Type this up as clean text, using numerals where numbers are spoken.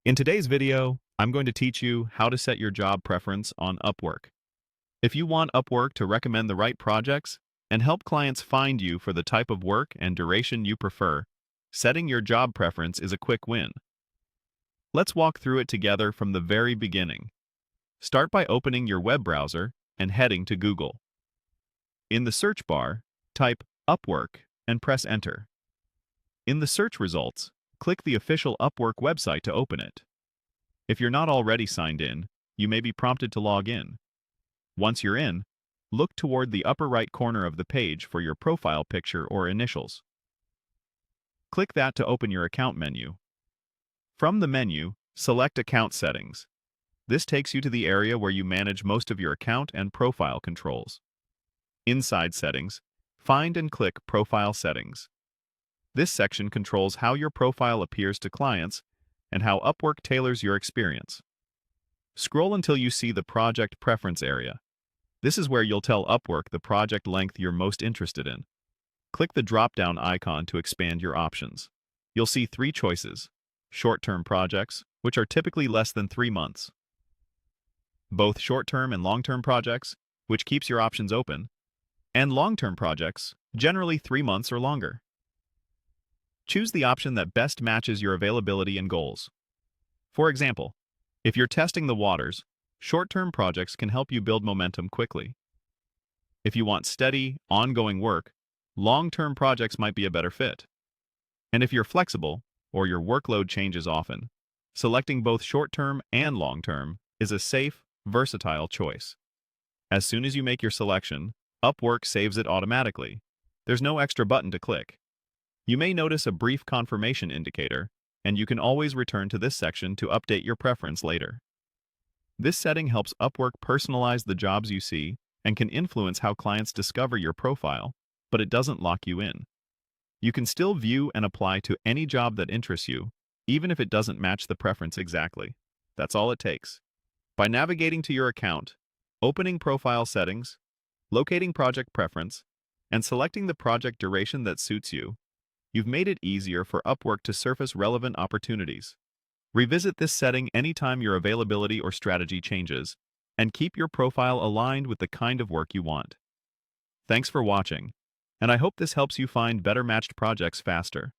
In today's video, I'm going to teach you how to set your job preference on Upwork. If you want Upwork to recommend the right projects and help clients find you for the type of work and duration you prefer, setting your job preference is a quick win. Let's walk through it together from the very beginning. Start by opening your web browser and heading to Google. In the search bar, type Upwork and press Enter. In the search results, click the official Upwork website to open it. If you're not already signed in, you may be prompted to log in. Once you're in, look toward the upper right corner of the page for your profile picture or initials. Click that to open your account menu. From the menu, select Account Settings. This takes you to the area where you manage most of your account and profile controls. Inside Settings, find and click Profile Settings. This section controls how your profile appears to clients and how Upwork tailors your experience. Scroll until you see the Project Preference area. This is where you'll tell Upwork the project length you're most interested in. Click the drop-down icon to expand your options. You'll see three choices: short-term projects, which are typically less than 3 months; both short-term and long-term projects, which keeps your options open; and long-term projects, generally 3 months or longer. Choose the option that best matches your availability and goals. For example, if you're testing the waters, short-term projects can help you build momentum quickly. If you want steady, ongoing work, long-term projects might be a better fit. And if you're flexible, or your workload changes often, selecting both short-term and long-term is a safe, versatile choice. As soon as you make your selection, Upwork saves it automatically. There's no extra button to click. You may notice a brief confirmation indicator, and you can always return to this section to update your preference later. This setting helps Upwork personalize the jobs you see and can influence how clients discover your profile, but it doesn't lock you in. You can still view and apply to any job that interests you, even if it doesn't match the preference exactly. That's all it takes. By navigating to your account, opening profile settings, locating project preference, and selecting the project duration that suits you, you've made it easier for Upwork to surface relevant opportunities. Revisit this setting anytime your availability or strategy changes, and keep your profile aligned with the kind of work you want. Thanks for watching, and I hope this helps you find better matched projects faster.